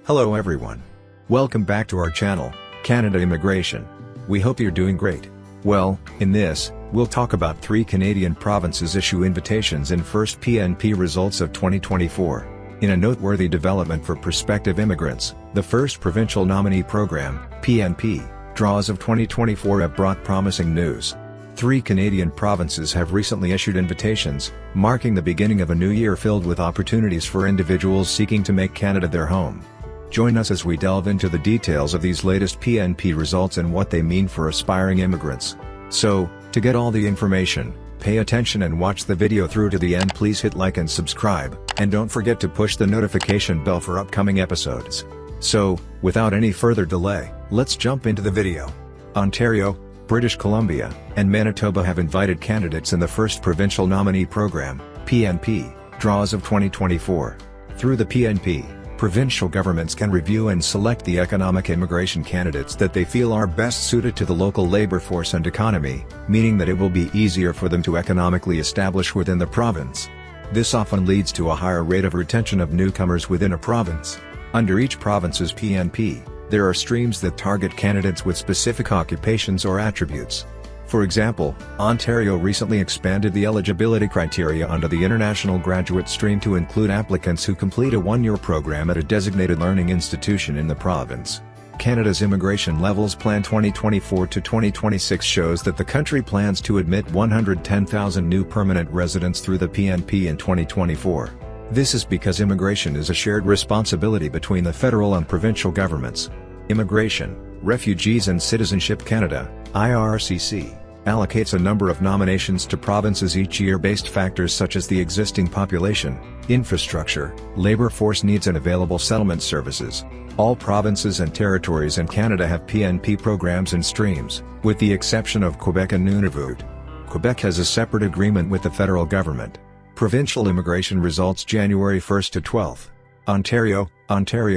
Hello everyone. Welcome back to our channel, Canada Immigration. We hope you're doing great. Well, in this, we'll talk about 3 Canadian provinces issue invitations in first PNP results of 2024. In a noteworthy development for prospective immigrants, the first provincial nominee program, PNP, draws of 2024 have brought promising news. 3 Canadian provinces have recently issued invitations, marking the beginning of a new year filled with opportunities for individuals seeking to make Canada their home. Join us as we delve into the details of these latest PNP results and what they mean for aspiring immigrants. So, to get all the information, pay attention and watch the video through to the end. Please hit like and subscribe, and don't forget to push the notification bell for upcoming episodes. So, without any further delay, let's jump into the video. Ontario, British Columbia, and Manitoba have invited candidates in the first provincial nominee program, PNP, draws of 2024. Through the PNP, provincial governments can review and select the economic immigration candidates that they feel are best suited to the local labor force and economy, meaning that it will be easier for them to economically establish within the province. This often leads to a higher rate of retention of newcomers within a province. Under each province's PNP, there are streams that target candidates with specific occupations or attributes. For example, Ontario recently expanded the eligibility criteria under the International Graduate Stream to include applicants who complete a 1-year program at a designated learning institution in the province. Canada's Immigration Levels Plan 2024 to 2026 shows that the country plans to admit 110,000 new permanent residents through the PNP in 2024. This is because immigration is a shared responsibility between the federal and provincial governments. Immigration, Refugees and Citizenship Canada, IRCC, allocates a number of nominations to provinces each year based factors such as the existing population, infrastructure, labor force needs and available settlement services. All provinces and territories in Canada have PNP programs and streams, with the exception of Quebec and Nunavut. Quebec has a separate agreement with the federal government. Provincial immigration results January 1 to 12. Ontario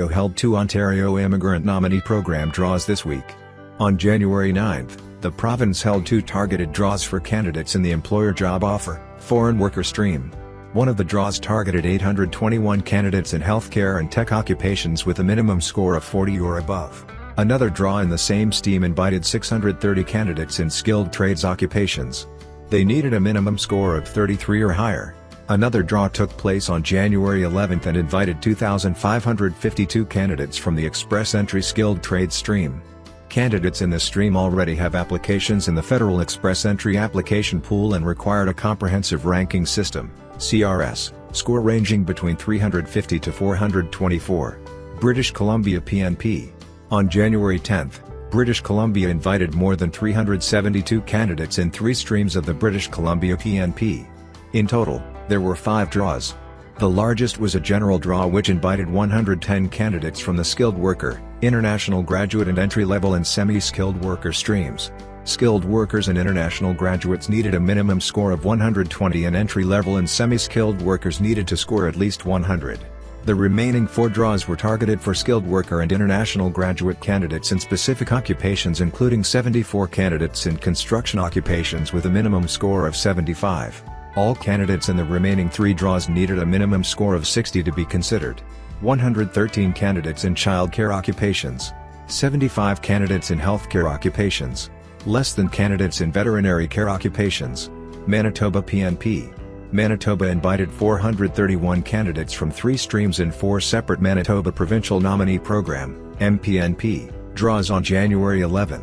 held 2 Ontario Immigrant Nominee Program draws this week. On January 9, the province held 2 targeted draws for candidates in the Employer Job Offer, Foreign Worker Stream. One of the draws targeted 821 candidates in healthcare and tech occupations with a minimum score of 40 or above. Another draw in the same stream invited 630 candidates in skilled trades occupations. They needed a minimum score of 33 or higher. Another draw took place on January 11 and invited 2,552 candidates from the Express Entry Skilled Trades stream. Candidates in this stream already have applications in the Federal Express Entry Application Pool and required a comprehensive ranking system, CRS, score ranging between 350 to 424. British Columbia PNP. On January 10, British Columbia invited more than 372 candidates in 3 streams of the British Columbia PNP. In total, there were 5 draws. The largest was a general draw which invited 110 candidates from the skilled worker, international graduate and entry-level and semi-skilled worker streams. Skilled workers and international graduates needed a minimum score of 120 and entry-level and semi-skilled workers needed to score at least 100. The remaining 4 draws were targeted for skilled worker and international graduate candidates in specific occupations, including 74 candidates in construction occupations with a minimum score of 75. All candidates in the remaining 3 draws needed a minimum score of 60 to be considered. 113 candidates in childcare occupations. 75 candidates in healthcare occupations. Less than candidates in veterinary care occupations. Manitoba PNP. Manitoba invited 431 candidates from 3 streams in 4 separate Manitoba Provincial Nominee Program, MPNP, draws on January 11.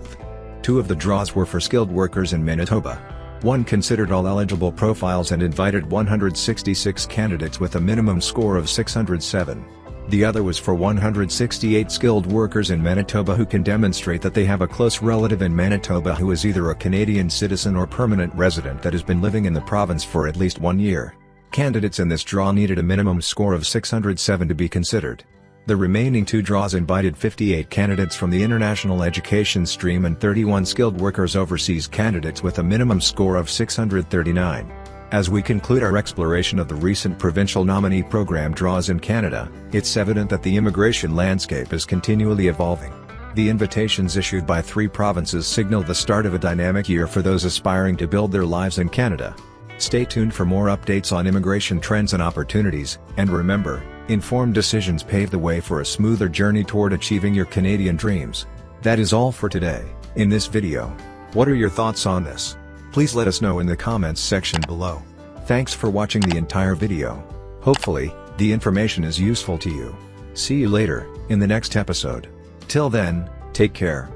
2 of the draws were for skilled workers in Manitoba. 1 considered all eligible profiles and invited 166 candidates with a minimum score of 607. The other was for 168 skilled workers in Manitoba who can demonstrate that they have a close relative in Manitoba who is either a Canadian citizen or permanent resident that has been living in the province for at least 1 year. Candidates in this draw needed a minimum score of 607 to be considered. The remaining 2 draws invited 58 candidates from the international education stream and 31 skilled workers overseas candidates with a minimum score of 639. As we conclude our exploration of the recent provincial nominee program draws in Canada, it's evident that the immigration landscape is continually evolving. The invitations issued by 3 provinces signal the start of a dynamic year for those aspiring to build their lives in Canada. Stay tuned for more updates on immigration trends and opportunities, and remember, Informed decisions pave the way for a smoother journey toward achieving your Canadian dreams. That is all for today. In this video, what are your thoughts on this? Please let us know in the comments section below. Thanks for watching the entire video. Hopefully, the information is useful to you. See you later, in the next episode. Till then, take care.